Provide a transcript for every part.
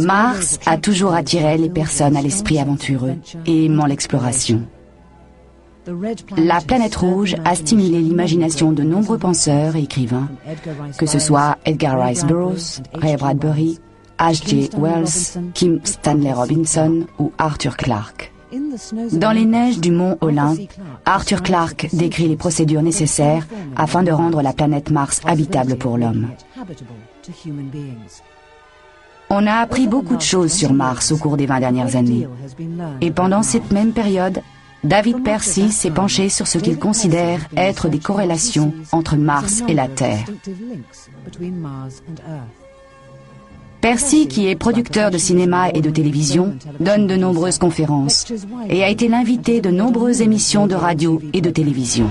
Mars a toujours attiré les personnes à l'esprit aventureux et aimant l'exploration. La planète rouge a stimulé l'imagination de nombreux penseurs et écrivains, que ce soit Edgar Rice Burroughs, Ray Bradbury, H.G. Wells, Kim Stanley Robinson ou Arthur Clarke. Dans les neiges du mont Olympe, Arthur Clarke décrit les procédures nécessaires afin de rendre la planète Mars habitable pour l'homme. On a appris beaucoup de choses sur Mars au cours des 20 dernières années. Et pendant cette même période, David Percy s'est penché sur ce qu'il considère être des corrélations entre Mars et la Terre. Percy, qui est producteur de cinéma et de télévision, donne de nombreuses conférences et a été l'invité de nombreuses émissions de radio et de télévision.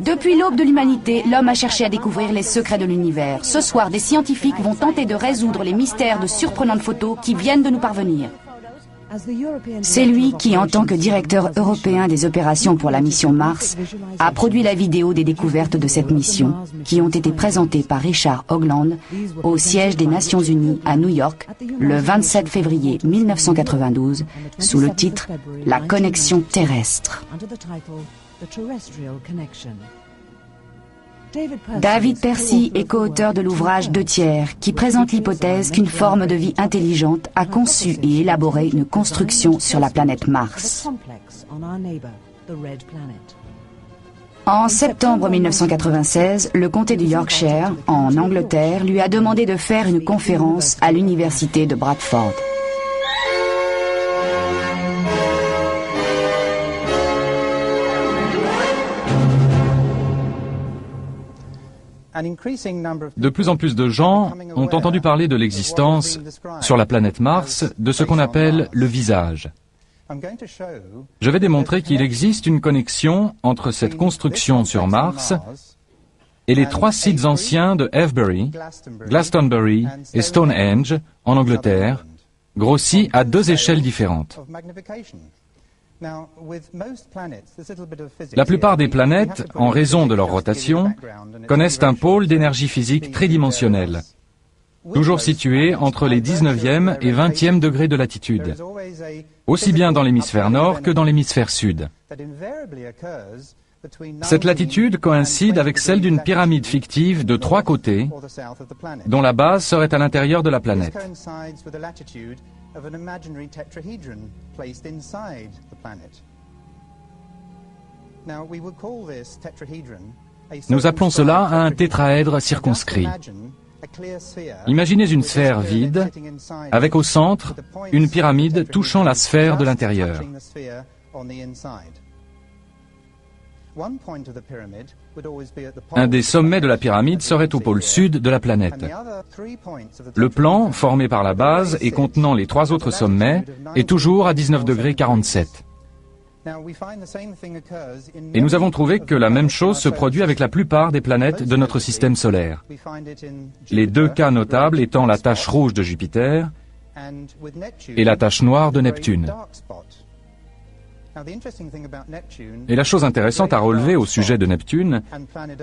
Depuis l'aube de l'humanité, l'homme a cherché à découvrir les secrets de l'univers. Ce soir, des scientifiques vont tenter de résoudre les mystères de surprenantes photos qui viennent de nous parvenir. C'est lui qui, en tant que directeur européen des opérations pour la mission Mars, a produit la vidéo des découvertes de cette mission, qui ont été présentées par Richard Hoagland au siège des Nations Unies à New York le 27 février 1992, sous le titre « La connexion terrestre ». David Percy est co-auteur de l'ouvrage 2 tiers qui présente l'hypothèse qu'une forme de vie intelligente a conçu et élaboré une construction sur la planète Mars. En septembre 1996, le comté du Yorkshire, en Angleterre, lui a demandé de faire une conférence à l'université de Bradford. De plus en plus de gens ont entendu parler de l'existence, sur la planète Mars, de ce qu'on appelle le visage. Je vais démontrer qu'il existe une connexion entre cette construction sur Mars et les 3 sites anciens de Avebury, Glastonbury et Stonehenge, en Angleterre, grossis à 2 échelles différentes. La plupart des planètes, en raison de leur rotation, connaissent un pôle d'énergie physique tridimensionnel, toujours situé entre les 19e et 20e degrés de latitude, aussi bien dans l'hémisphère nord que dans l'hémisphère sud. Cette latitude coïncide avec celle d'une pyramide fictive de 3 côtés, dont la base serait à l'intérieur de la planète. Nous appelons cela un tétraèdre circonscrit. Imaginez une sphère vide, avec au centre une pyramide touchant la sphère de l'intérieur. Un des sommets de la pyramide serait au pôle sud de la planète. Le plan, formé par la base et contenant les 3 autres sommets, est toujours à 19 degrés 47. Et nous avons trouvé que la même chose se produit avec la plupart des planètes de notre système solaire. Les 2 cas notables étant la tache rouge de Jupiter et la tache noire de Neptune. Et la chose intéressante à relever au sujet de Neptune,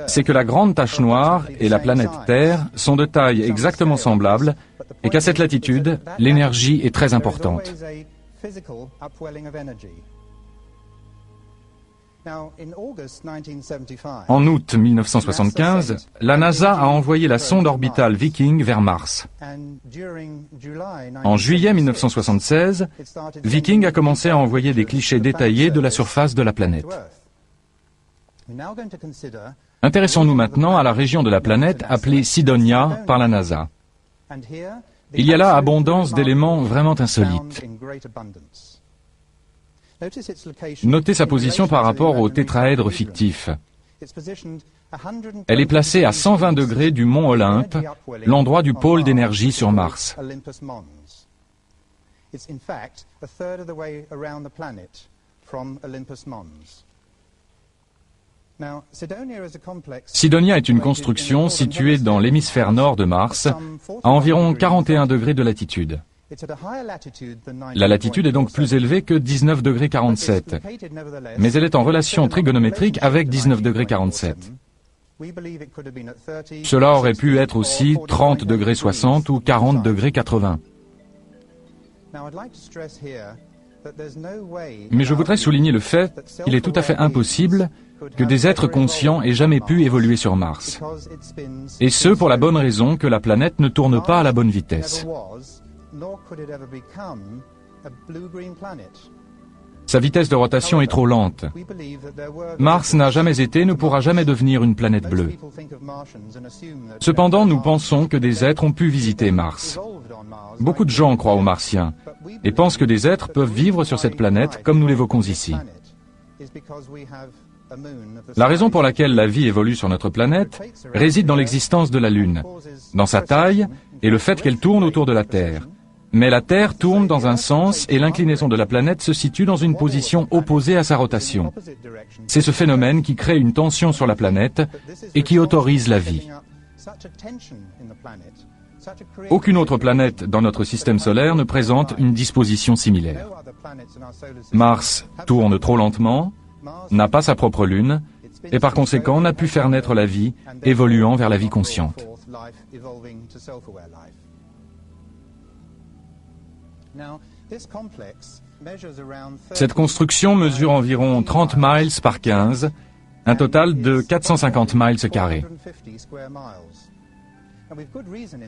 c'est que la grande tache noire et la planète Terre sont de taille exactement semblable et qu'à cette latitude, l'énergie est très importante. En août 1975, la NASA a envoyé la sonde orbitale Viking vers Mars. En juillet 1976, Viking a commencé à envoyer des clichés détaillés de la surface de la planète. Intéressons-nous maintenant à la région de la planète appelée Cydonia par la NASA. Il y a là abondance d'éléments vraiment insolites. Notez sa position par rapport au tétraèdre fictif. Elle est placée à 120 degrés du mont Olympe, l'endroit du pôle d'énergie sur Mars. Cydonia est une construction située dans l'hémisphère nord de Mars, à environ 41 degrés de latitude. La latitude est donc plus élevée que 19 degrés 47, mais elle est en relation trigonométrique avec 19 degrés 47. Cela aurait pu être aussi 30 degrés 60 ou 40 degrés 80. Mais je voudrais souligner le fait qu'il est tout à fait impossible que des êtres conscients aient jamais pu évoluer sur Mars. Et ce, pour la bonne raison que la planète ne tourne pas à la bonne vitesse. Sa vitesse de rotation est trop lente. Mars n'a jamais été, ne pourra jamais devenir une planète bleue. Cependant, nous pensons que des êtres ont pu visiter Mars. Beaucoup de gens croient aux Martiens et pensent que des êtres peuvent vivre sur cette planète comme nous l'évoquons ici. La raison pour laquelle la vie évolue sur notre planète réside dans l'existence de la Lune, dans sa taille et le fait qu'elle tourne autour de la Terre. Mais la Terre tourne dans un sens et l'inclinaison de la planète se situe dans une position opposée à sa rotation. C'est ce phénomène qui crée une tension sur la planète et qui autorise la vie. Aucune autre planète dans notre système solaire ne présente une disposition similaire. Mars tourne trop lentement, n'a pas sa propre lune, et par conséquent n'a pu faire naître la vie, évoluant vers la vie consciente. Cette construction mesure environ 30 miles par 15, un total de 450 miles carrés.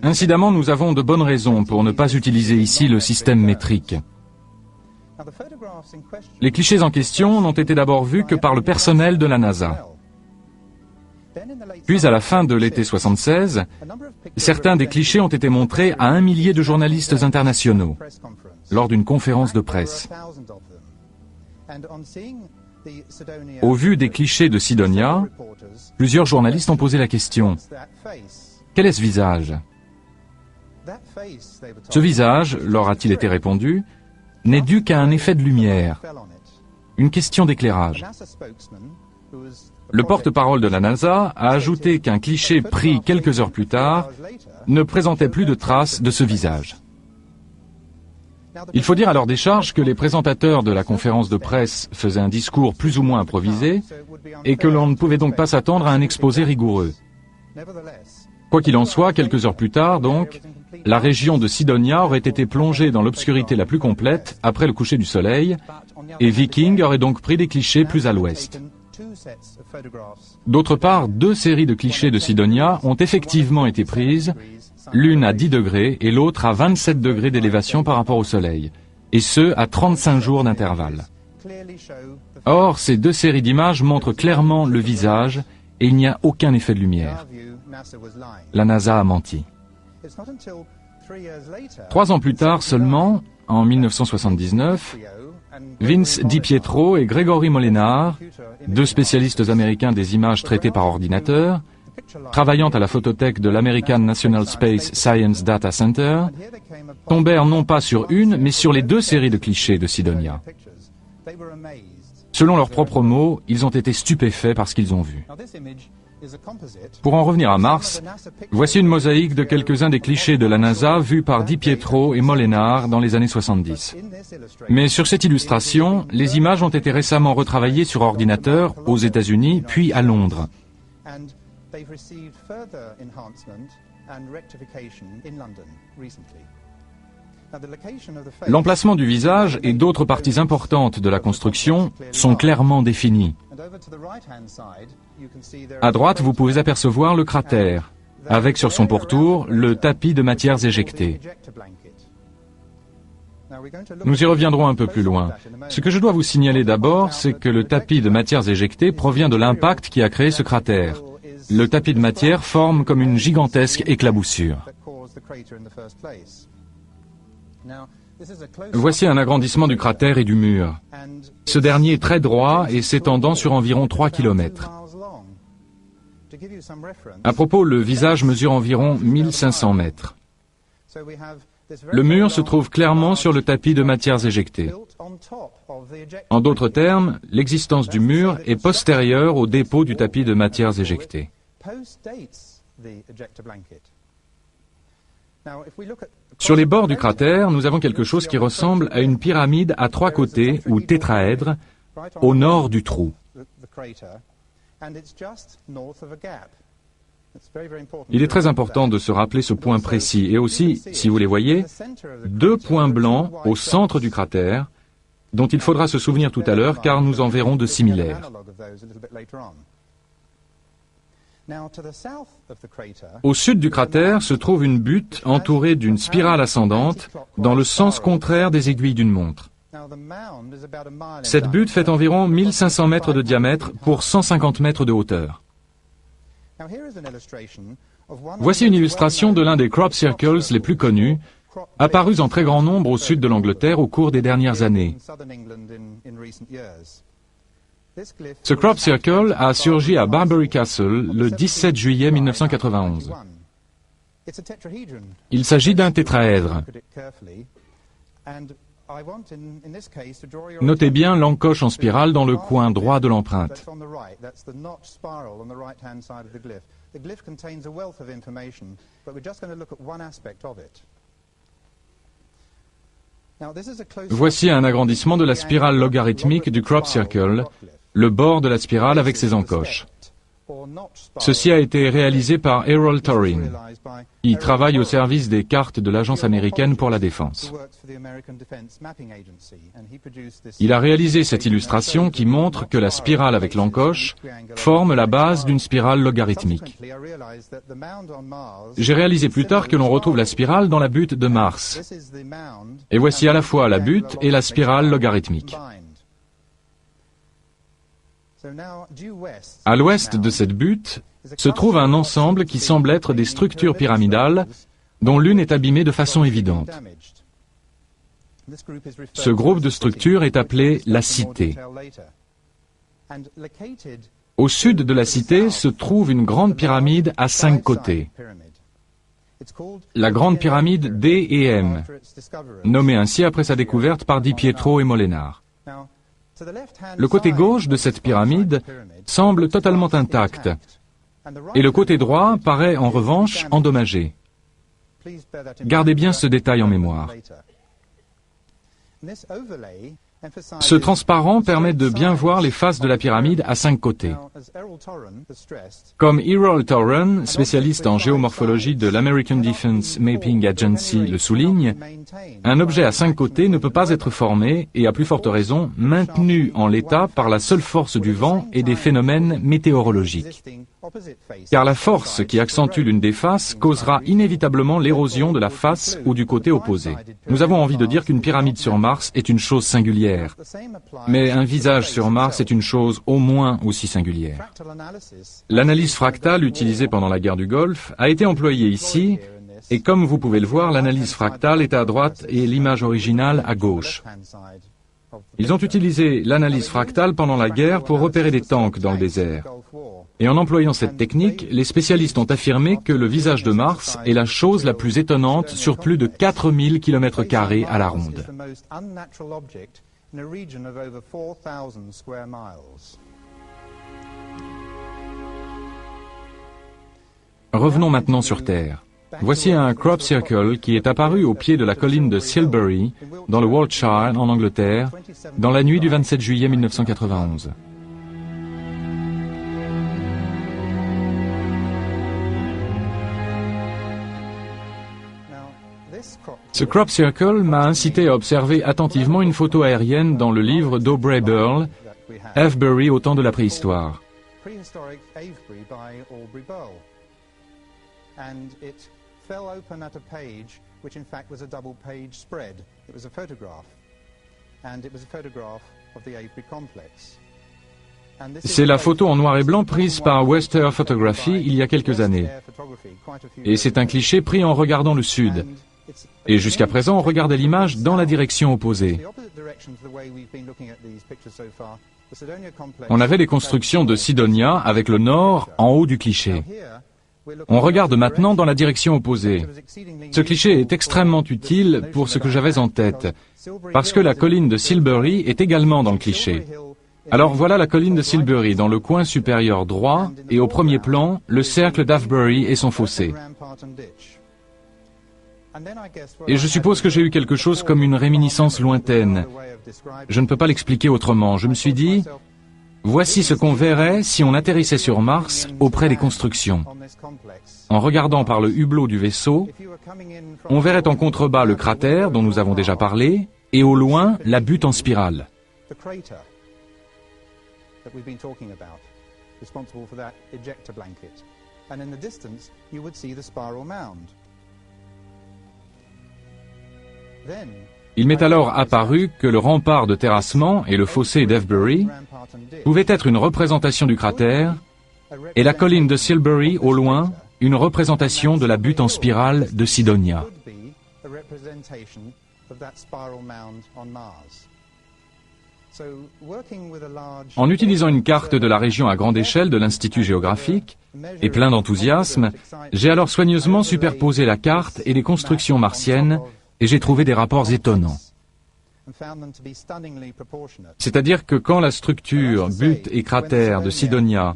Incidemment, nous avons de bonnes raisons pour ne pas utiliser ici le système métrique. Les clichés en question n'ont été d'abord vus que par le personnel de la NASA. Puis, à la fin de l'été 76, certains des clichés ont été montrés à 1 millier de journalistes internationaux lors d'une conférence de presse. Au vu des clichés de Cydonia, plusieurs journalistes ont posé la question: quel est ce visage? Ce visage, leur a-t-il été répondu, n'est dû qu'à un effet de lumière, une question d'éclairage. Le porte-parole de la NASA a ajouté qu'un cliché pris quelques heures plus tard ne présentait plus de traces de ce visage. Il faut dire à leur décharge que les présentateurs de la conférence de presse faisaient un discours plus ou moins improvisé et que l'on ne pouvait donc pas s'attendre à un exposé rigoureux. Quoi qu'il en soit, quelques heures plus tard, donc, la région de Cydonia aurait été plongée dans l'obscurité la plus complète après le coucher du soleil, et Viking aurait donc pris des clichés plus à l'ouest. D'autre part, 2 séries de clichés de Cydonia ont effectivement été prises, l'une à 10 degrés et l'autre à 27 degrés d'élévation par rapport au soleil, et ce, à 35 jours d'intervalle. Or, ces 2 séries d'images montrent clairement le visage, et il n'y a aucun effet de lumière. La NASA a menti. 3 ans plus tard seulement, en 1979, Vince DiPietro et Gregory Molenar, 2 spécialistes américains des images traitées par ordinateur, travaillant à la photothèque de l'American National Space Science Data Center, tombèrent non pas sur une, mais sur les 2 séries de clichés de Cydonia. Selon leurs propres mots, ils ont été stupéfaits par ce qu'ils ont vu. Pour en revenir à Mars, voici une mosaïque de quelques-uns des clichés de la NASA vus par DiPietro et Molenar dans les années 70. Mais sur cette illustration, les images ont été récemment retravaillées sur ordinateur aux États-Unis, puis à Londres. L'emplacement du visage et d'autres parties importantes de la construction sont clairement définis. À droite, vous pouvez apercevoir le cratère, avec sur son pourtour le tapis de matières éjectées. Nous y reviendrons un peu plus loin. Ce que je dois vous signaler d'abord, c'est que le tapis de matières éjectées provient de l'impact qui a créé ce cratère. Le tapis de matière forme comme une gigantesque éclaboussure. Voici un agrandissement du cratère et du mur. Ce dernier est très droit et s'étendant sur environ 3 km. À propos, le visage mesure environ 1500 mètres. Le mur se trouve clairement sur le tapis de matières éjectées. En d'autres termes, l'existence du mur est postérieure au dépôt du tapis de matières éjectées. Sur les bords du cratère, nous avons quelque chose qui ressemble à une pyramide à 3 côtés, ou tétraèdre, au nord du trou. Il est très important de se rappeler ce point précis, et aussi, si vous les voyez, deux points blancs au centre du cratère, dont il faudra se souvenir tout à l'heure, car nous en verrons de similaires. Au sud du cratère se trouve une butte entourée d'une spirale ascendante dans le sens contraire des aiguilles d'une montre. Cette butte fait environ 1500 mètres de diamètre pour 150 mètres de hauteur. Voici une illustration de l'un des crop circles les plus connus, apparus en très grand nombre au sud de l'Angleterre au cours des dernières années. Ce crop circle a surgi à Barbury Castle le 17 juillet 1991. Il s'agit d'un tétraèdre. Notez bien l'encoche en spirale dans le coin droit de l'empreinte. Voici un agrandissement de la spirale logarithmique du crop circle, le bord de la spirale avec ses encoches. Ceci a été réalisé par Errol Torrin. Il travaille au service des cartes de l'Agence américaine pour la défense. Il a réalisé cette illustration qui montre que la spirale avec l'encoche forme la base d'une spirale logarithmique. J'ai réalisé plus tard que l'on retrouve la spirale dans la butte de Mars. Et voici à la fois la butte et la spirale logarithmique. À l'ouest de cette butte se trouve un ensemble qui semble être des structures pyramidales dont l'une est abîmée de façon évidente. Ce groupe de structures est appelé la Cité. Au sud de la Cité se trouve une grande pyramide à 5 côtés. La grande pyramide D et M, nommée ainsi après sa découverte par Di Pietro et Molenar. Le côté gauche de cette pyramide semble totalement intact, et le côté droit paraît en revanche endommagé. Gardez bien ce détail en mémoire. Ce transparent permet de bien voir les faces de la pyramide à 5 côtés. Comme Errol Torrin, spécialiste en géomorphologie de l'American Defense Mapping Agency, le souligne, un objet à 5 côtés ne peut pas être formé, et à plus forte raison, maintenu en l'état par la seule force du vent et des phénomènes météorologiques. Car la force qui accentue l'une des faces causera inévitablement l'érosion de la face ou du côté opposé. Nous avons envie de dire qu'une pyramide sur Mars est une chose singulière. Mais un visage sur Mars est une chose au moins aussi singulière. L'analyse fractale utilisée pendant la guerre du Golfe a été employée ici, et comme vous pouvez le voir, l'analyse fractale est à droite et l'image originale à gauche. Ils ont utilisé l'analyse fractale pendant la guerre pour repérer des tanks dans le désert. Et en employant cette technique, les spécialistes ont affirmé que le visage de Mars est la chose la plus étonnante sur plus de 4000 km² à la ronde. Revenons maintenant sur Terre. Voici un crop circle qui est apparu au pied de la colline de Silbury, dans le Wiltshire, en Angleterre, dans la nuit du 27 juillet 1991. Ce crop circle m'a incité à observer attentivement une photo aérienne dans le livre d'Aubrey Burle, Avebury au temps de la préhistoire. C'est la photo en noir et blanc prise par Western Photography il y a quelques années. Et c'est un cliché pris en regardant le sud. Et jusqu'à présent, on regardait l'image dans la direction opposée. On avait les constructions de Sidonia avec le nord en haut du cliché. On regarde maintenant dans la direction opposée. Ce cliché est extrêmement utile pour ce que j'avais en tête, parce que la colline de Silbury est également dans le cliché. Alors voilà la colline de Silbury dans le coin supérieur droit, et au premier plan, le cercle d'Avebury et son fossé. Et je suppose que j'ai eu quelque chose comme une réminiscence lointaine. Je ne peux pas l'expliquer autrement. Je me suis dit, Voici ce qu'on verrait si on atterrissait sur Mars auprès des constructions. En regardant par le hublot du vaisseau, on verrait en contrebas le cratère dont nous avons déjà parlé, et au loin la butte en spirale. Il m'est alors apparu que le rempart de terrassement et le fossé d'Avebury pouvaient être une représentation du cratère, et la colline de Silbury, au loin, une représentation de la butte en spirale de Cydonia. En utilisant une carte de la région à grande échelle de l'Institut géographique, et plein d'enthousiasme, j'ai alors soigneusement superposé la carte et les constructions martiennes, et j'ai trouvé des rapports étonnants. C'est-à-dire que quand la structure, butte et cratère de Cydonia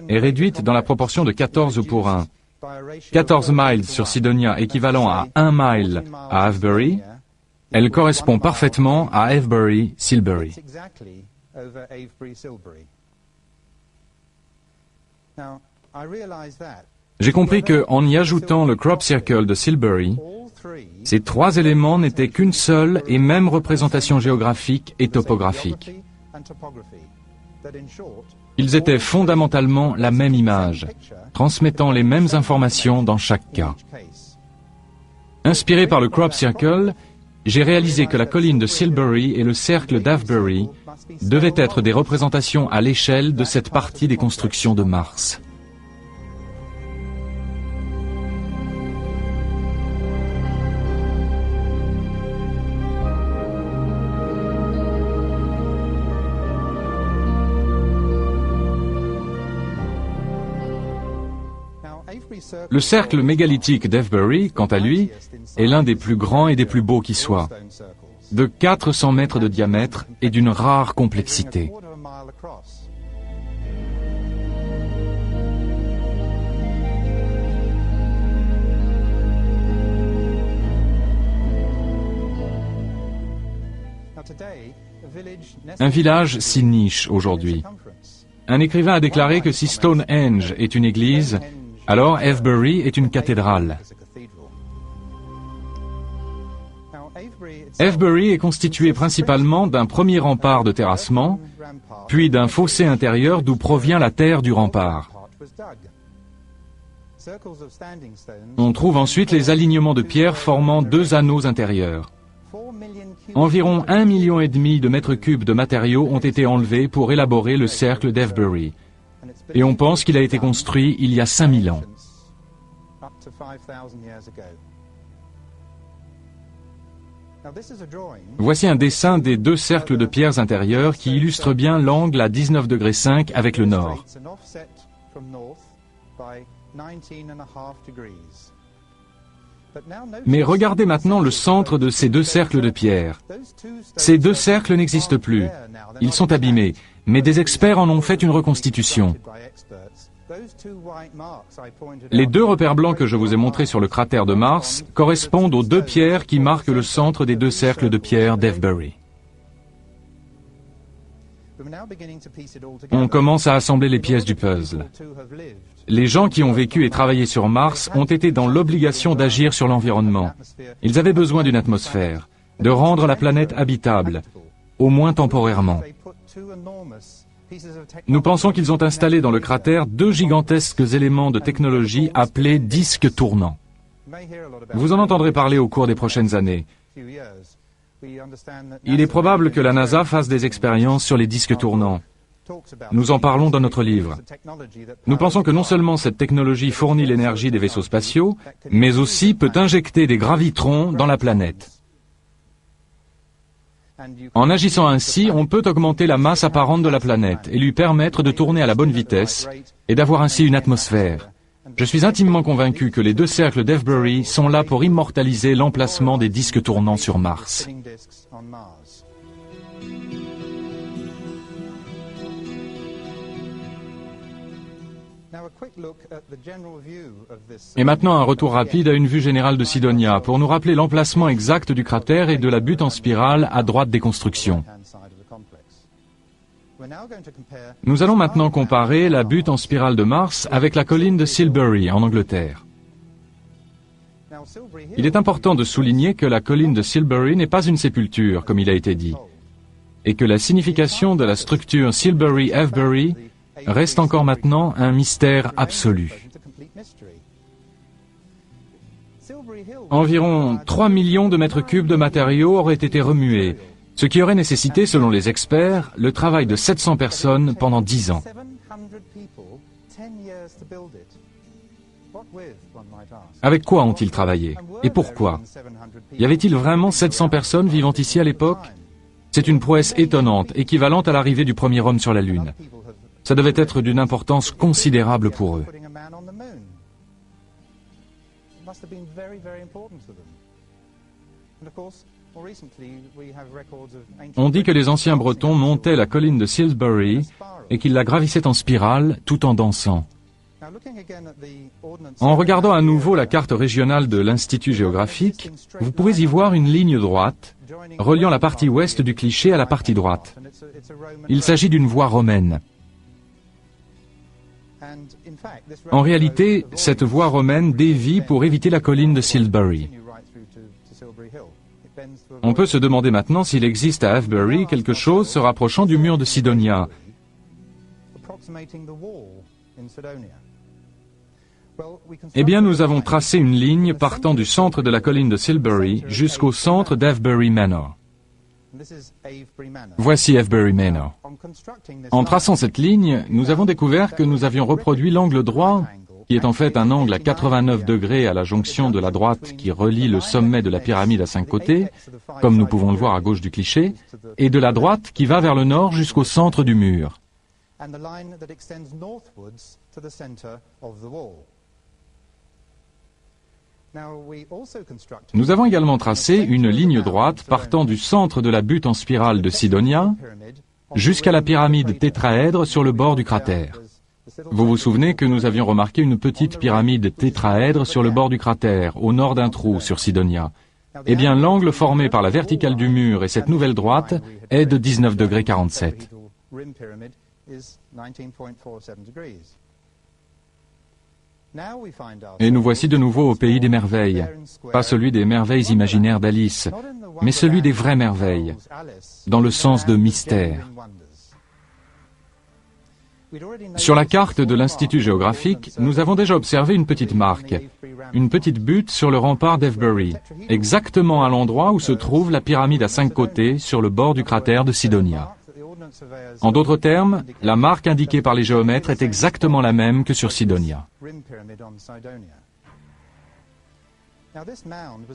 est réduite dans la proportion de 14 pour 1, 14 miles sur Cydonia équivalent à 1 mile à Avebury, elle correspond parfaitement à Avebury-Silbury. J'ai compris qu'en y ajoutant le crop circle de Silbury, ces trois éléments n'étaient qu'une seule et même représentation géographique et topographique. Ils étaient fondamentalement la même image, transmettant les mêmes informations dans chaque cas. Inspiré par le crop circle, j'ai réalisé que la colline de Silbury et le cercle d'Avebury devaient être des représentations à l'échelle de cette partie des constructions de Mars. Le cercle mégalithique d'Avebury, quant à lui, est l'un des plus grands et des plus beaux qui soient, de 400 mètres de diamètre et d'une rare complexité. Un village s'y niche aujourd'hui. Un écrivain a déclaré que si Stonehenge est une église, alors Avebury est une cathédrale. Avebury est constitué principalement d'un premier rempart de terrassement, puis d'un fossé intérieur d'où provient la terre du rempart. On trouve ensuite les alignements de pierres formant deux anneaux intérieurs. Environ 1,5 million de mètres cubes de matériaux ont été enlevés pour élaborer le cercle d'Avebury. Et on pense qu'il a été construit il y a 5000 ans. Voici un dessin des deux cercles de pierres intérieures qui illustre bien l'angle à 19,5 degrés avec le nord. Mais regardez maintenant le centre de ces deux cercles de pierre. Ces deux cercles n'existent plus. Ils sont abîmés, mais des experts en ont fait une reconstitution. Les deux repères blancs que je vous ai montrés sur le cratère de Mars correspondent aux deux pierres qui marquent le centre des deux cercles de pierre d'Avebury. On commence à assembler les pièces du puzzle. Les gens qui ont vécu et travaillé sur Mars ont été dans l'obligation d'agir sur l'environnement. Ils avaient besoin d'une atmosphère, de rendre la planète habitable, au moins temporairement. Nous pensons qu'ils ont installé dans le cratère deux gigantesques éléments de technologie appelés disques tournants. Vous en entendrez parler au cours des prochaines années. Il est probable que la NASA fasse des expériences sur les disques tournants. Nous en parlons dans notre livre. Nous pensons que non seulement cette technologie fournit l'énergie des vaisseaux spatiaux, mais aussi peut injecter des gravitrons dans la planète. En agissant ainsi, on peut augmenter la masse apparente de la planète et lui permettre de tourner à la bonne vitesse et d'avoir ainsi une atmosphère. Je suis intimement convaincu que les deux cercles d'Avebury sont là pour immortaliser l'emplacement des disques tournants sur Mars. Et maintenant un retour rapide à une vue générale de Cydonia pour nous rappeler l'emplacement exact du cratère et de la butte en spirale à droite des constructions. Nous allons maintenant comparer la butte en spirale de Mars avec la colline de Silbury en Angleterre. Il est important de souligner que la colline de Silbury n'est pas une sépulture, comme il a été dit, et que la signification de la structure Silbury-Avebury reste encore maintenant un mystère absolu. Environ 3 millions de mètres cubes de matériaux auraient été remués, ce qui aurait nécessité, selon les experts, le travail de 700 personnes pendant 10 ans. Avec quoi ont-ils travaillé? Et pourquoi? Y avait-il vraiment 700 personnes vivant ici à l'époque? C'est une prouesse étonnante, équivalente à l'arrivée du premier homme sur la Lune. Ça devait être d'une importance considérable pour eux. On dit que les anciens Bretons montaient la colline de Silbury et qu'ils la gravissaient en spirale tout en dansant. En regardant à nouveau la carte régionale de l'Institut géographique, vous pouvez y voir une ligne droite reliant la partie ouest du cliché à la partie droite. Il s'agit d'une voie romaine. En réalité, cette voie romaine dévie pour éviter la colline de Silbury. On peut se demander maintenant s'il existe à Avebury quelque chose se rapprochant du mur de Sidonia. Eh bien, nous avons tracé une ligne partant du centre de la colline de Silbury jusqu'au centre d'Avebury Manor. Voici Avebury Manor. En traçant cette ligne, nous avons découvert que nous avions reproduit l'angle droit, qui est en fait un angle à 89 degrés à la jonction de la droite qui relie le sommet de la pyramide à 5 côtés, comme nous pouvons le voir à gauche du cliché, et de la droite qui va vers le nord jusqu'au centre du mur. Nous avons également tracé une ligne droite partant du centre de la butte en spirale de Sidonia jusqu'à la pyramide tétraèdre sur le bord du cratère. Vous vous souvenez que nous avions remarqué une petite pyramide tétraèdre sur le bord du cratère, au nord d'un trou sur Sidonia. Eh bien, l'angle formé par la verticale du mur et cette nouvelle droite est de 19 degrés 47. Et nous voici de nouveau au pays des merveilles, pas celui des merveilles imaginaires d'Alice, mais celui des vraies merveilles, dans le sens de mystère. Sur la carte de l'Institut géographique, nous avons déjà observé une petite marque, une petite butte sur le rempart d'Avebury, exactement à l'endroit où se trouve la pyramide à 5 côtés sur le bord du cratère de Sidonia. En d'autres termes, la marque indiquée par les géomètres est exactement la même que sur Sidonia.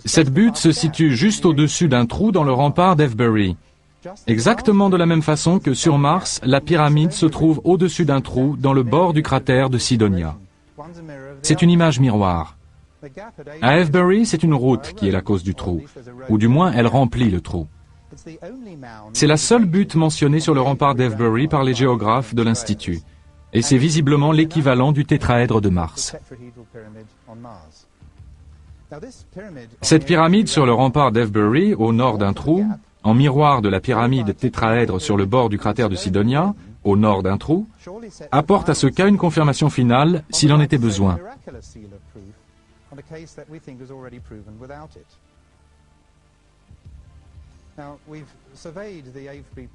Cette butte se situe juste au-dessus d'un trou dans le rempart d'Avebury. Exactement de la même façon que sur Mars, la pyramide se trouve au-dessus d'un trou dans le bord du cratère de Sidonia. C'est une image miroir. À Avebury, c'est une route qui est la cause du trou, ou du moins elle remplit le trou. C'est la seule butte mentionnée sur le rempart d'Avebury par les géographes de l'Institut, et c'est visiblement l'équivalent du tétraèdre de Mars. Cette pyramide sur le rempart d'Avebury, au nord d'un trou, en miroir de la pyramide tétraèdre sur le bord du cratère de Sidonia, au nord d'un trou, apporte à ce cas une confirmation finale s'il en était besoin.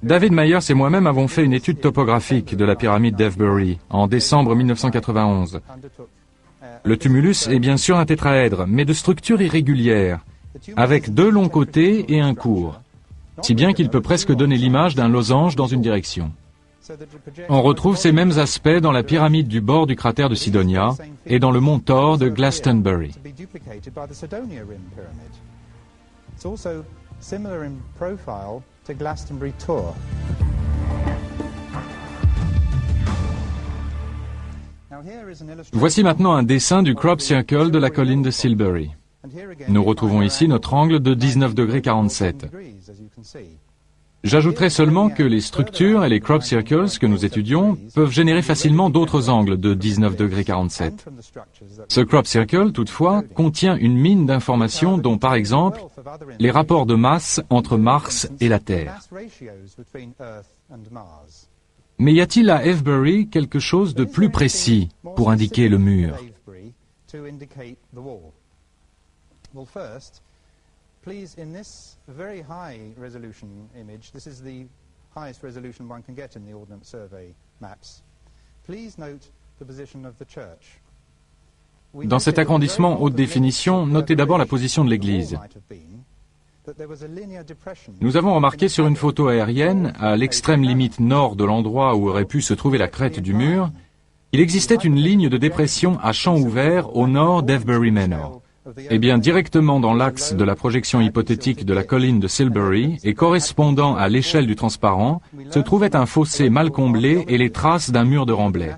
David Myers et moi-même avons fait une étude topographique de la pyramide d'Avebury en décembre 1991. Le tumulus est bien sûr un tétraèdre, mais de structure irrégulière, avec 2 longs côtés et un court, si bien qu'il peut presque donner l'image d'un losange dans une direction. On retrouve ces mêmes aspects dans la pyramide du bord du cratère de Sidonia et dans le mont Thor de Glastonbury. Voici maintenant un dessin du crop circle de la colline de Silbury. Nous retrouvons ici notre angle de 19 degrés 47. J'ajouterai seulement que les structures et les crop circles que nous étudions peuvent générer facilement d'autres angles de 19 degrés 47. Ce crop circle, toutefois, contient une mine d'informations dont, par exemple, les rapports de masse entre Mars et la Terre. Mais y a-t-il à Avebury quelque chose de plus précis pour indiquer le mur? Please, in this very high resolution image, this is the highest resolution one can get in the Ordnance Survey maps. Please note the position of the church. Dans cet agrandissement haute définition, notez d'abord la position de l'église. Nous avons remarqué sur une photo aérienne, à l'extrême limite nord de l'endroit où aurait pu se trouver la crête du mur, il existait une ligne de dépression à champ ouvert au nord d'Avebury Manor. Eh bien, directement dans l'axe de la projection hypothétique de la colline de Silbury et correspondant à l'échelle du transparent, se trouvait un fossé mal comblé et les traces d'un mur de remblai.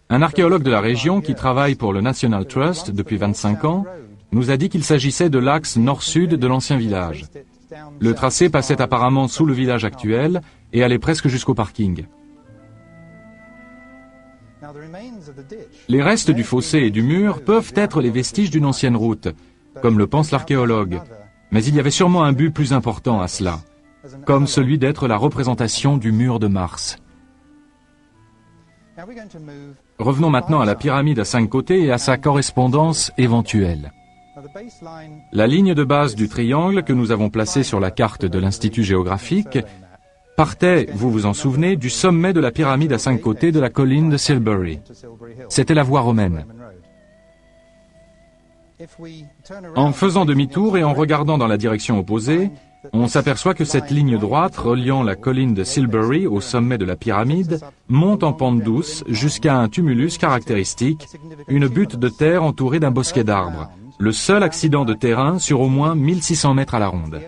Un archéologue de la région qui travaille pour le National Trust depuis 25 ans nous a dit qu'il s'agissait de l'axe nord-sud de l'ancien village. Le tracé passait apparemment sous le village actuel et allait presque jusqu'au parking. Les restes du fossé et du mur peuvent être les vestiges d'une ancienne route, comme le pense l'archéologue, mais il y avait sûrement un but plus important à cela, comme celui d'être la représentation du mur de Mars. Revenons maintenant à la pyramide à 5 côtés et à sa correspondance éventuelle. La ligne de base du triangle que nous avons placé sur la carte de l'Institut géographique partait, vous vous en souvenez, du sommet de la pyramide à 5 côtés de la colline de Silbury. C'était la voie romaine. En faisant demi-tour et en regardant dans la direction opposée, on s'aperçoit que cette ligne droite reliant la colline de Silbury au sommet de la pyramide monte en pente douce jusqu'à un tumulus caractéristique, une butte de terre entourée d'un bosquet d'arbres, le seul accident de terrain sur au moins 1600 mètres à la ronde.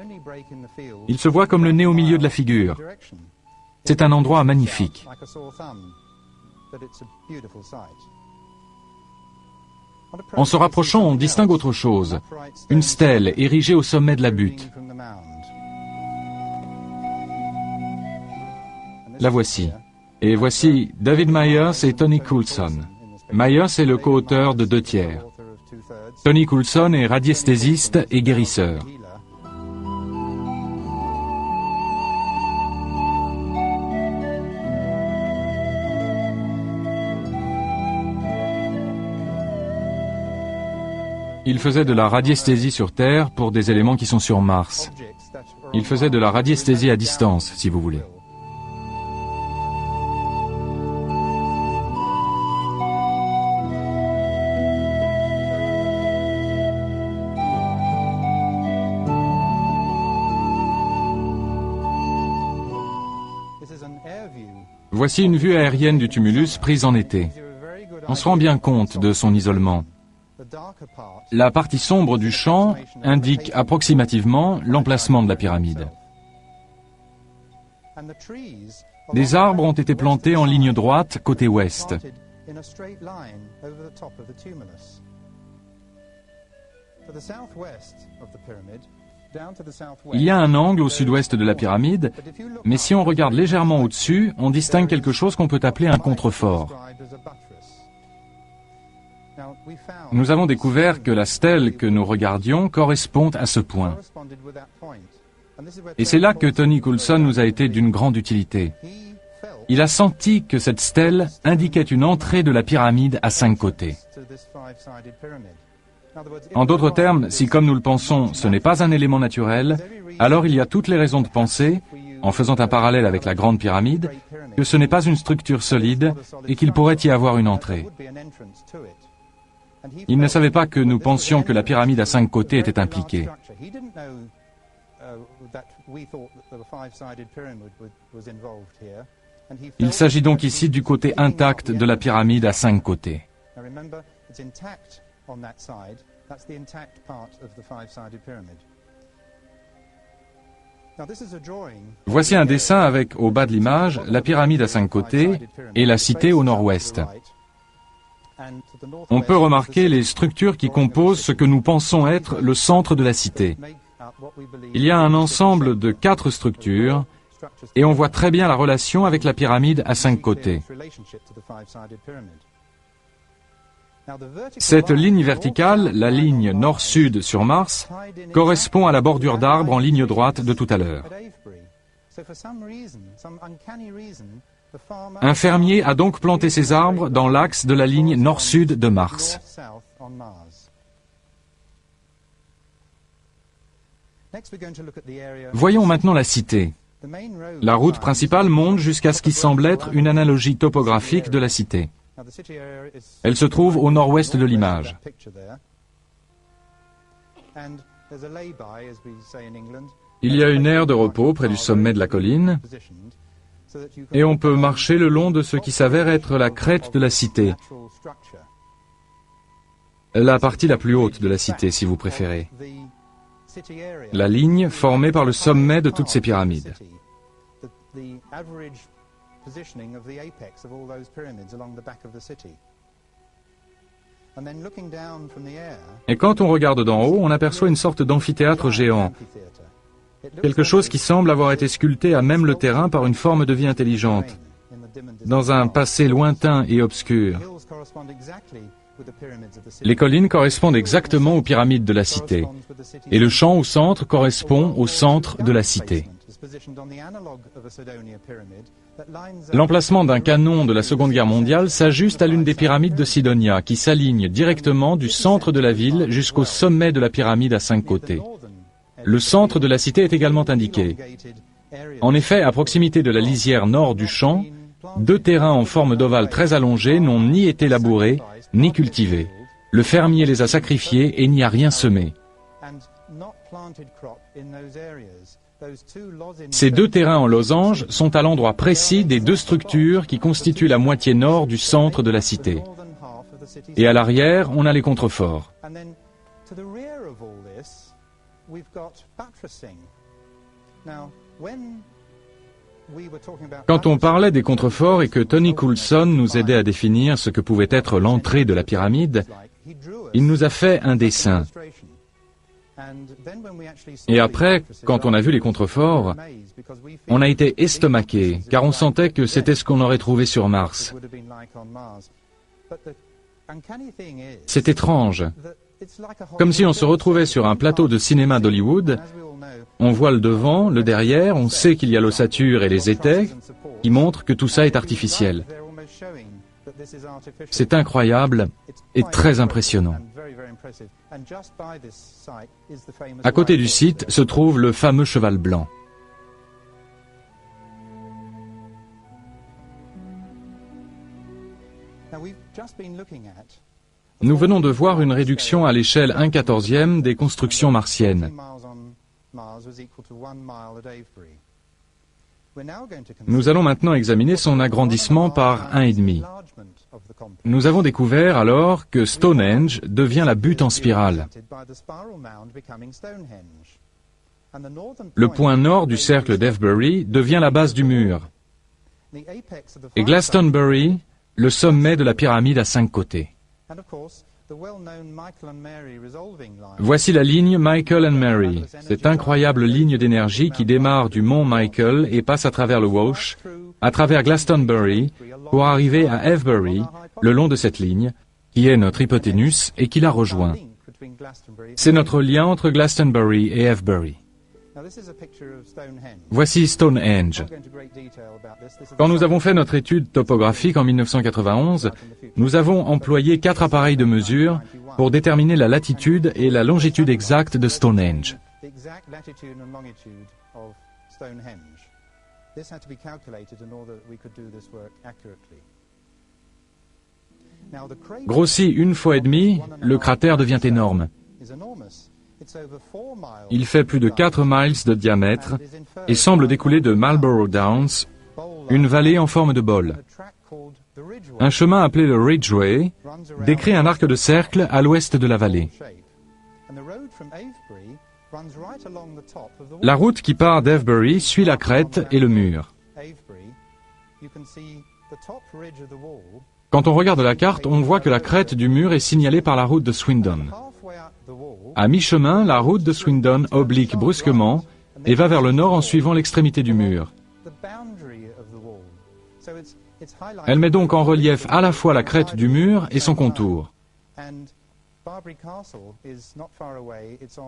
Il se voit comme le nez au milieu de la figure. C'est un endroit magnifique. En se rapprochant, on distingue autre chose. Une stèle érigée au sommet de la butte. La voici. Et voici David Myers et Tony Coulson. Myers est le co-auteur de 2 tiers. Tony Coulson est radiesthésiste et guérisseur. Il faisait de la radiesthésie sur Terre pour des éléments qui sont sur Mars. Il faisait de la radiesthésie à distance, si vous voulez. Voici une vue aérienne du tumulus prise en été. On se rend bien compte de son isolement. La partie sombre du champ indique approximativement l'emplacement de la pyramide. Des arbres ont été plantés en ligne droite côté ouest. Il y a un angle au sud-ouest de la pyramide, mais si on regarde légèrement au-dessus, on distingue quelque chose qu'on peut appeler un contrefort. Nous avons découvert que la stèle que nous regardions correspond à ce point. Et c'est là que Tony Coulson nous a été d'une grande utilité. Il a senti que cette stèle indiquait une entrée de la pyramide à 5 côtés. En d'autres termes, si comme nous le pensons, ce n'est pas un élément naturel, alors il y a toutes les raisons de penser, en faisant un parallèle avec la grande pyramide, que ce n'est pas une structure solide et qu'il pourrait y avoir une entrée. Il ne savait pas que nous pensions que la pyramide à 5 côtés était impliquée. Il s'agit donc ici du côté intact de la pyramide à 5 côtés. Voici un dessin avec, au bas de l'image, la pyramide à 5 côtés et la cité au nord-ouest. On peut remarquer les structures qui composent ce que nous pensons être le centre de la cité. Il y a un ensemble de 4 structures, et on voit très bien la relation avec la pyramide à 5 côtés. Cette ligne verticale, la ligne nord-sud sur Mars, correspond à la bordure d'arbres en ligne droite de tout à l'heure. Un fermier a donc planté ses arbres dans l'axe de la ligne nord-sud de Mars. Voyons maintenant la cité. La route principale monte jusqu'à ce qui semble être une analogie topographique de la cité. Elle se trouve au nord-ouest de l'image. Il y a une aire de repos près du sommet de la colline, et on peut marcher le long de ce qui s'avère être la crête de la cité. La partie la plus haute de la cité, si vous préférez. La ligne formée par le sommet de toutes ces pyramides. Et quand on regarde d'en haut, on aperçoit une sorte d'amphithéâtre géant. Quelque chose qui semble avoir été sculpté à même le terrain par une forme de vie intelligente, dans un passé lointain et obscur. Les collines correspondent exactement aux pyramides de la cité, et le champ au centre correspond au centre de la cité. L'emplacement d'un canon de la Seconde Guerre mondiale s'ajuste à l'une des pyramides de Sidonia, qui s'aligne directement du centre de la ville jusqu'au sommet de la pyramide à 5 côtés. Le centre de la cité est également indiqué. En effet, à proximité de la lisière nord du champ, 2 terrains en forme d'ovale très allongés n'ont ni été labourés, ni cultivés. Le fermier les a sacrifiés et n'y a rien semé. Ces 2 terrains en losange sont à l'endroit précis des 2 structures qui constituent la moitié nord du centre de la cité. Et à l'arrière, on a les contreforts. Quand on parlait des contreforts et que Tony Coulson nous aidait à définir ce que pouvait être l'entrée de la pyramide, il nous a fait un dessin. Et après, quand on a vu les contreforts, on a été estomaqué, car on sentait que c'était ce qu'on aurait trouvé sur Mars. C'est étrange. Comme si on se retrouvait sur un plateau de cinéma d'Hollywood. On voit le devant, le derrière, on sait qu'il y a l'ossature et les étais, qui montrent que tout ça est artificiel. C'est incroyable et très impressionnant. À côté du site se trouve le fameux cheval blanc. Nous venons de voir une réduction à l'échelle 1/14e des constructions martiennes. Nous allons maintenant examiner son agrandissement par 1,5. Nous avons découvert alors que Stonehenge devient la butte en spirale. Le point nord du cercle d'Avebury devient la base du mur. Et Glastonbury, le sommet de la pyramide à 5 côtés. Voici la ligne Michael and Mary, cette incroyable ligne d'énergie qui démarre du mont Michael et passe à travers le Wash, à travers Glastonbury, pour arriver à Avebury, le long de cette ligne, qui est notre hypoténuse et qui la rejoint. C'est notre lien entre Glastonbury et Avebury. Voici Stonehenge. Quand nous avons fait notre étude topographique en 1991, nous avons employé 4 appareils de mesure pour déterminer la latitude et la longitude exacte de Stonehenge. Grossi 1,5 fois, le cratère devient énorme. Il fait plus de 4 miles de diamètre et semble découler de Marlborough Downs, une vallée en forme de bol. Un chemin appelé le Ridgeway décrit un arc de cercle à l'ouest de la vallée. La route qui part d'Avebury suit la crête et le mur. Quand on regarde la carte, on voit que la crête du mur est signalée par la route de Swindon. À mi-chemin, la route de Swindon oblique brusquement et va vers le nord en suivant l'extrémité du mur. Elle met donc en relief à la fois la crête du mur et son contour.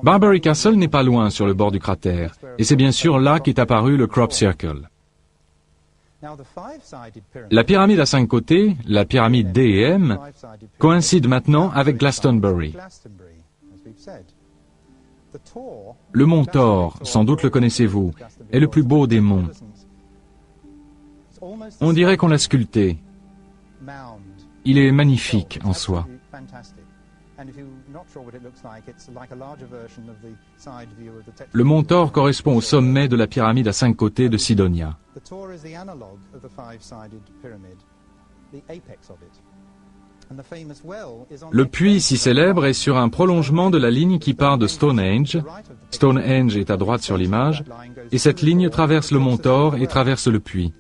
Barbary Castle n'est pas loin sur le bord du cratère, et c'est bien sûr là qu'est apparu le Crop Circle. La pyramide à 5 côtés, la pyramide D et M, coïncide maintenant avec Glastonbury. Le mont Thor, sans doute le connaissez-vous, est le plus beau des monts. On dirait qu'on l'a sculpté. Il est magnifique en soi. Le mont Thor correspond au sommet de la pyramide à 5 côtés de Sidonia. Le puits si célèbre est sur un prolongement de la ligne qui part de Stonehenge. Stonehenge est à droite sur l'image, et cette ligne traverse le mont Thor et traverse le puits.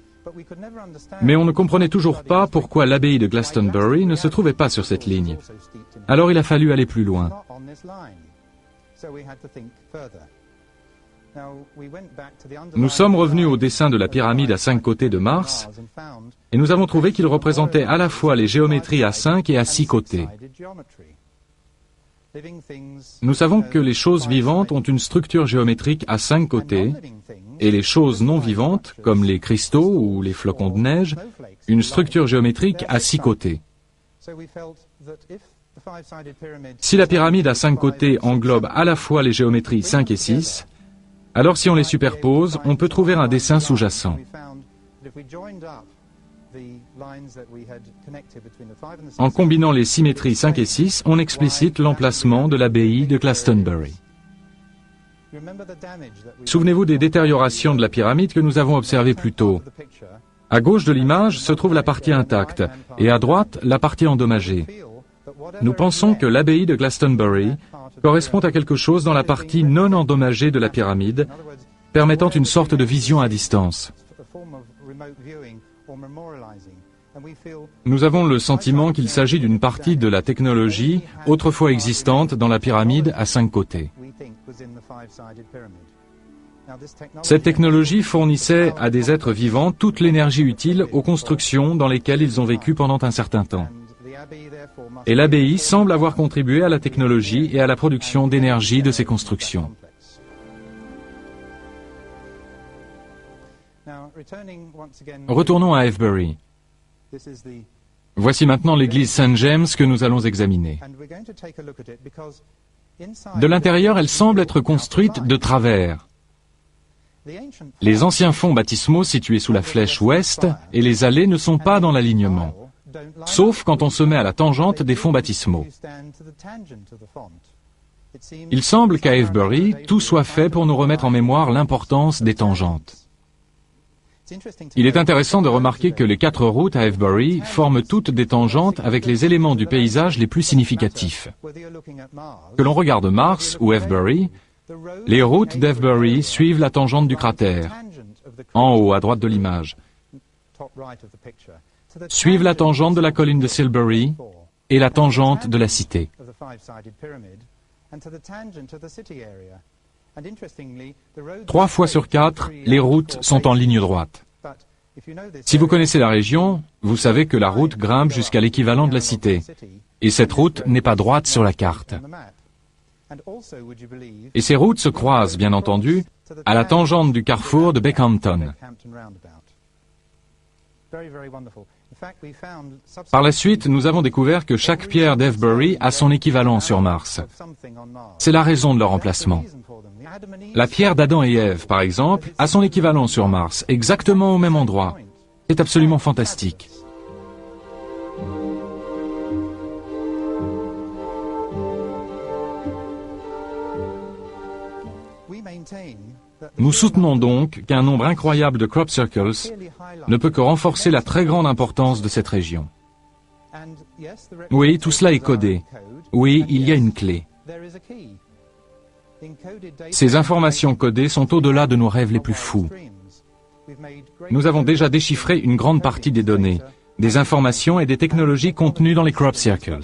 Mais on ne comprenait toujours pas pourquoi l'abbaye de Glastonbury ne se trouvait pas sur cette ligne. Alors il a fallu aller plus loin. Nous sommes revenus au dessin de la pyramide à 5 côtés de Mars, et nous avons trouvé qu'il représentait à la fois les géométries à 5 et à 6 côtés. Nous savons que les choses vivantes ont une structure géométrique à 5 côtés, et les choses non vivantes, comme les cristaux ou les flocons de neige, une structure géométrique à 6 côtés. Si la pyramide à 5 côtés englobe à la fois les géométries 5 et 6, alors si on les superpose, on peut trouver un dessin sous-jacent. En combinant les symétries 5 et 6, on explicite l'emplacement de l'abbaye de Glastonbury. Souvenez-vous des détériorations de la pyramide que nous avons observées plus tôt. À gauche de l'image se trouve la partie intacte, et à droite, la partie endommagée. Nous pensons que l'abbaye de Glastonbury correspond à quelque chose dans la partie non endommagée de la pyramide, permettant une sorte de vision à distance. Nous avons le sentiment qu'il s'agit d'une partie de la technologie autrefois existante dans la pyramide à 5 côtés. Cette technologie fournissait à des êtres vivants toute l'énergie utile aux constructions dans lesquelles ils ont vécu pendant un certain temps. Et l'abbaye semble avoir contribué à la technologie et à la production d'énergie de ces constructions. Retournons à Avebury. Voici maintenant l'église St. James que nous allons examiner. De l'intérieur, elle semble être construite de travers. Les anciens fonts baptismaux situés sous la flèche ouest et les allées ne sont pas dans l'alignement, sauf quand on se met à la tangente des fonts baptismaux. Il semble qu'à Avebury, tout soit fait pour nous remettre en mémoire l'importance des tangentes. Il est intéressant de remarquer que les 4 routes à Avebury forment toutes des tangentes avec les éléments du paysage les plus significatifs. Que l'on regarde Mars ou Avebury, les routes d'Avebury suivent la tangente du cratère, en haut à droite de l'image, suivent la tangente de la colline de Silbury et la tangente de la cité. 3 fois sur 4, les routes sont en ligne droite. Si vous connaissez la région, vous savez que la route grimpe jusqu'à l'équivalent de la cité, et cette route n'est pas droite sur la carte. Et ces routes se croisent, bien entendu, à la tangente du carrefour de Beckhampton. Par la suite, nous avons découvert que chaque pierre d'Avebury a son équivalent sur Mars. C'est la raison de leur emplacement. La pierre d'Adam et Ève, par exemple, a son équivalent sur Mars, exactement au même endroit. C'est absolument fantastique. Nous soutenons donc qu'un nombre incroyable de crop circles ne peut que renforcer la très grande importance de cette région. Oui, tout cela est codé. Oui, il y a une clé. Ces informations codées sont au-delà de nos rêves les plus fous. Nous avons déjà déchiffré une grande partie des données, des informations et des technologies contenues dans les crop circles.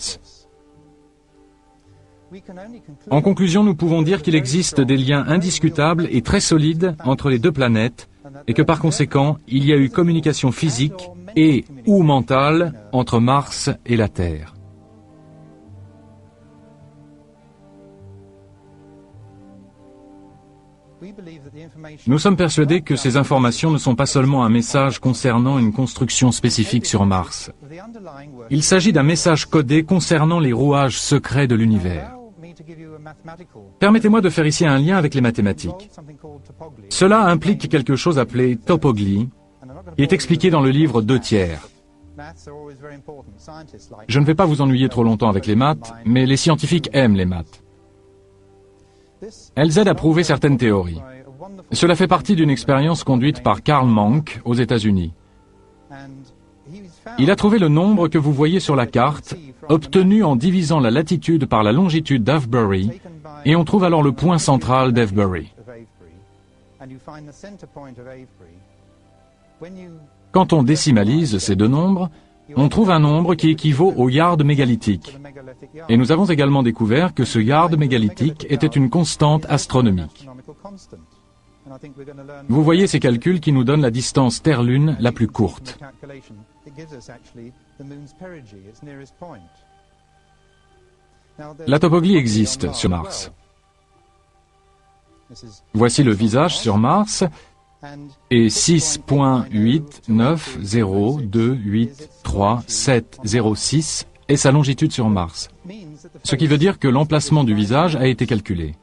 En conclusion, nous pouvons dire qu'il existe des liens indiscutables et très solides entre les 2 planètes et que par conséquent, il y a eu communication physique et ou mentale entre Mars et la Terre. Nous sommes persuadés que ces informations ne sont pas seulement un message concernant une construction spécifique sur Mars. Il s'agit d'un message codé concernant les rouages secrets de l'univers. Permettez-moi de faire ici un lien avec les mathématiques. Cela implique quelque chose appelé topoglie, qui est expliqué dans le livre 2/3. Je ne vais pas vous ennuyer trop longtemps avec les maths, mais les scientifiques aiment les maths. Elles aident à prouver certaines théories. Cela fait partie d'une expérience conduite par Karl Monk aux États-Unis. Il a trouvé le nombre que vous voyez sur la carte, obtenu en divisant la latitude par la longitude d'Avebury, et on trouve alors le point central d'Avebury. Quand on décimalise ces deux nombres, on trouve un nombre qui équivaut au yard mégalithique. Et nous avons également découvert que ce yard mégalithique était une constante astronomique. Vous voyez ces calculs qui nous donnent la distance Terre-Lune la plus courte. La topoglie existe sur Mars. Voici le visage sur Mars et 6.8902837006 est sa longitude sur Mars, ce qui veut dire que l'emplacement du visage a été calculé.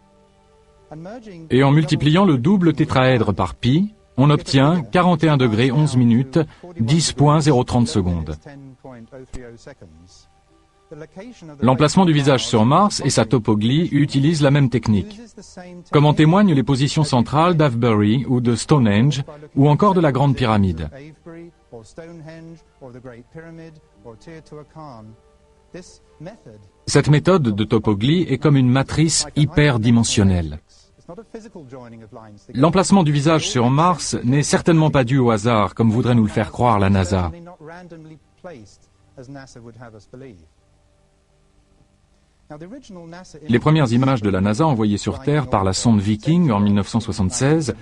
Et en multipliant le double tétraèdre par pi, on obtient 41 degrés 11 minutes 10.030 secondes. L'emplacement du visage sur Mars et sa topoglie utilisent la même technique, comme en témoignent les positions centrales d'Avebury ou de Stonehenge ou encore de la Grande Pyramide. Cette méthode de topoglie est comme une matrice hyperdimensionnelle. L'emplacement du visage sur Mars n'est certainement pas dû au hasard, comme voudrait nous le faire croire la NASA. Les premières images de la NASA envoyées sur Terre par la sonde Viking en 1976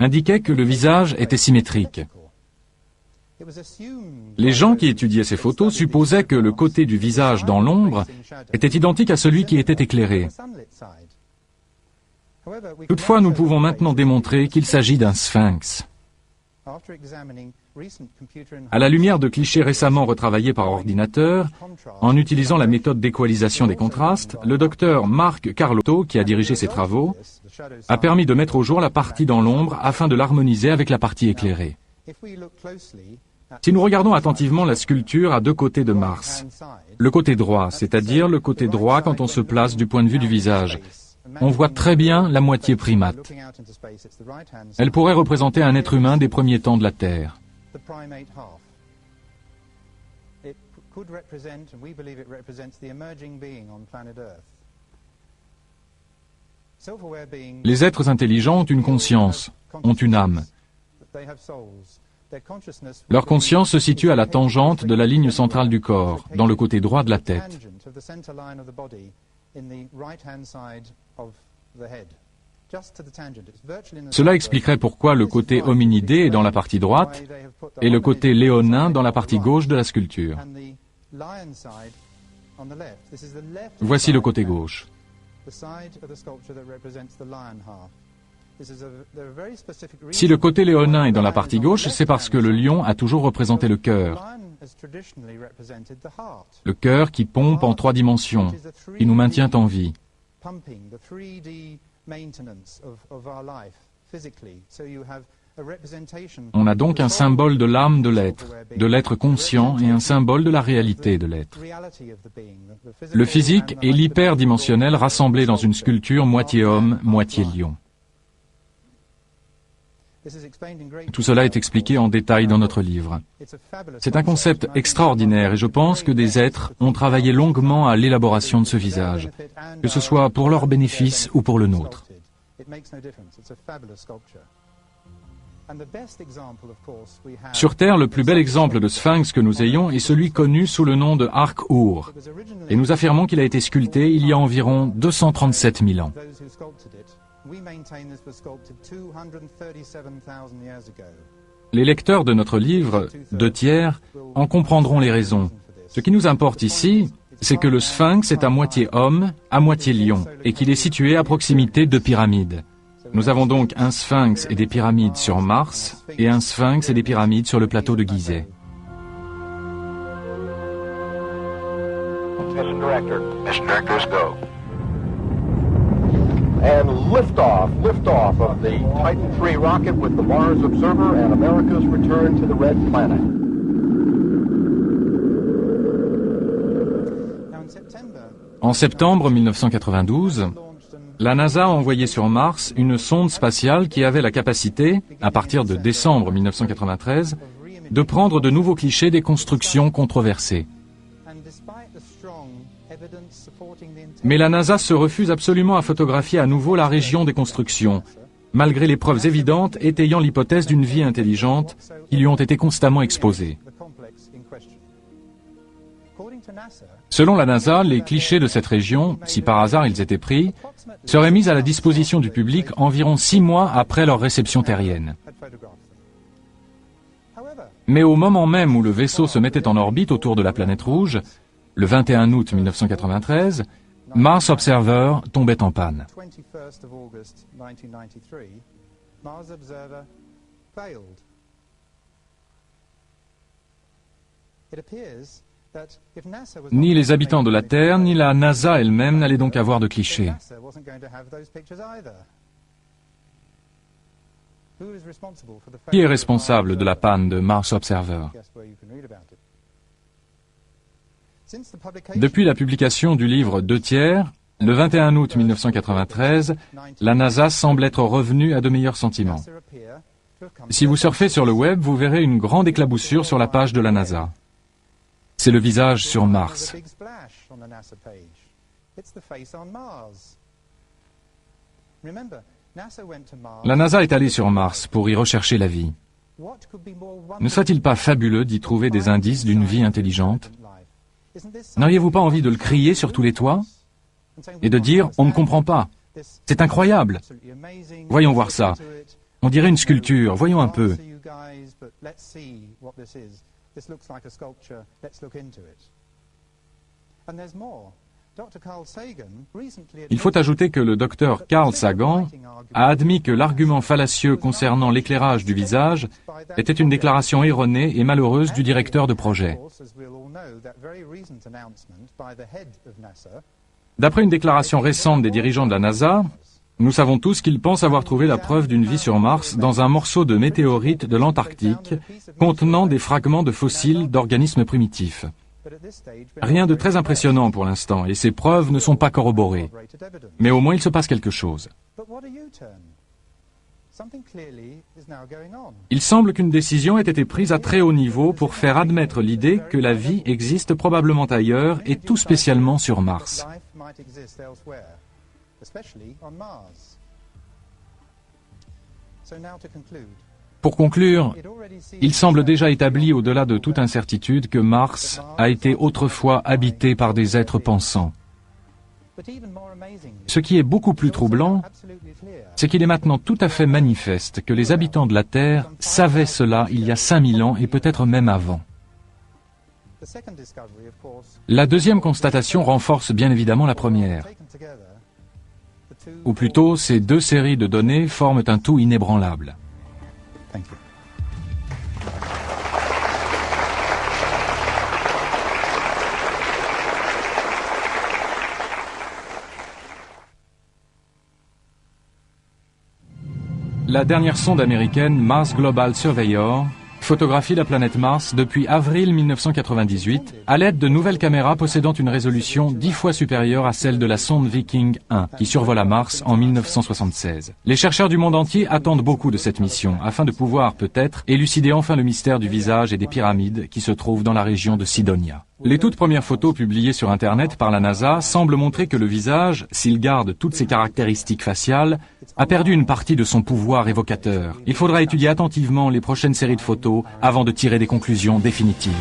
indiquaient que le visage était symétrique. Les gens qui étudiaient ces photos supposaient que le côté du visage dans l'ombre était identique à celui qui était éclairé. Toutefois, nous pouvons maintenant démontrer qu'il s'agit d'un sphinx. À la lumière de clichés récemment retravaillés par ordinateur, en utilisant la méthode d'équalisation des contrastes, le docteur Marc Carlotto, qui a dirigé ces travaux, a permis de mettre au jour la partie dans l'ombre afin de l'harmoniser avec la partie éclairée. Si nous regardons attentivement la sculpture à deux côtés de Mars, le côté droit, c'est-à-dire le côté droit quand on se place du point de vue du visage, on voit très bien la moitié primate. Elle pourrait représenter un être humain des premiers temps de la Terre. Les êtres intelligents ont une conscience, ont une âme. Leur conscience se situe à la tangente de la ligne centrale du corps, dans le côté droit de la tête. Cela expliquerait pourquoi le côté hominidé est dans la partie droite et le côté léonin dans la partie gauche de la sculpture. Voici le côté gauche. Si le côté léonin est dans la partie gauche, c'est parce que le lion a toujours représenté le cœur. Le cœur qui pompe en 3 dimensions, qui nous maintient en vie. On a donc un symbole de l'âme de l'être conscient et un symbole de la réalité de l'être. Le physique et l'hyperdimensionnel rassemblés dans une sculpture moitié homme, moitié lion. Tout cela est expliqué en détail dans notre livre. C'est un concept extraordinaire et je pense que des êtres ont travaillé longuement à l'élaboration de ce visage, que ce soit pour leur bénéfice ou pour le nôtre. Sur Terre, le plus bel exemple de sphinx que nous ayons est celui connu sous le nom de Ark-Ur, et nous affirmons qu'il a été sculpté il y a environ 237 000 ans. Les lecteurs de notre livre, 2/3, en comprendront les raisons. Ce qui nous importe ici, c'est que le sphinx est à moitié homme, à moitié lion, et qu'il est situé à proximité de pyramides. Nous avons donc un sphinx et des pyramides sur Mars et un sphinx et des pyramides sur le plateau de Gizeh. Mission directors, go. And liftoff of the Titan III rocket with the Mars Observer and America's return to the Red Planet. En septembre 1992, la NASA a envoyé sur Mars une sonde spatiale qui avait la capacité, à partir de décembre 1993, de prendre de nouveaux clichés des constructions controversées. Mais la NASA se refuse absolument à photographier à nouveau la région des constructions, malgré les preuves évidentes étayant l'hypothèse d'une vie intelligente qui lui ont été constamment exposées. Selon la NASA, les clichés de cette région, si par hasard ils étaient pris, seraient mis à la disposition du public environ 6 mois après leur réception terrienne. Mais au moment même où le vaisseau se mettait en orbite autour de la planète rouge, le 21 août 1993, Mars Observer tombait en panne. Ni les habitants de la Terre, ni la NASA elle-même n'allaient donc avoir de clichés. Qui est responsable de la panne de Mars Observer? Depuis la publication du livre 2/3, le 21 août 1993, la NASA semble être revenue à de meilleurs sentiments. Si vous surfez sur le web, vous verrez une grande éclaboussure sur la page de la NASA. C'est le visage sur Mars. La NASA est allée sur Mars pour y rechercher la vie. Ne serait-il pas fabuleux d'y trouver des indices d'une vie intelligente? N'auriez-vous pas envie de le crier sur tous les toits et de dire « on ne comprend pas, c'est incroyable, voyons voir ça, on dirait une sculpture, voyons un peu ». Il faut ajouter que le docteur Carl Sagan a admis que l'argument fallacieux concernant l'éclairage du visage était une déclaration erronée et malheureuse du directeur de projet. D'après une déclaration récente des dirigeants de la NASA, nous savons tous qu'ils pensent avoir trouvé la preuve d'une vie sur Mars dans un morceau de météorite de l'Antarctique contenant des fragments de fossiles d'organismes primitifs. Rien de très impressionnant pour l'instant, et ces preuves ne sont pas corroborées. Mais au moins il se passe quelque chose. Il semble qu'une décision ait été prise à très haut niveau pour faire admettre l'idée que la vie existe probablement ailleurs et tout spécialement sur Mars. Pour conclure, il semble déjà établi au-delà de toute incertitude que Mars a été autrefois habité par des êtres pensants. Ce qui est beaucoup plus troublant, c'est qu'il est maintenant tout à fait manifeste que les habitants de la Terre savaient cela il y a 5000 ans et peut-être même avant. La deuxième constatation renforce bien évidemment la première. Ou plutôt, ces deux séries de données forment un tout inébranlable. La dernière sonde américaine Mars Global Surveyor photographie la planète Mars depuis avril 1998 à l'aide de nouvelles caméras possédant une résolution 10 fois supérieure à celle de la sonde Viking 1 qui survola Mars en 1976. Les chercheurs du monde entier attendent beaucoup de cette mission afin de pouvoir, peut-être, élucider enfin le mystère du visage et des pyramides qui se trouvent dans la région de Cydonia. Les toutes premières photos publiées sur Internet par la NASA semblent montrer que le visage, s'il garde toutes ses caractéristiques faciales, a perdu une partie de son pouvoir évocateur. Il faudra étudier attentivement les prochaines séries de photos avant de tirer des conclusions définitives.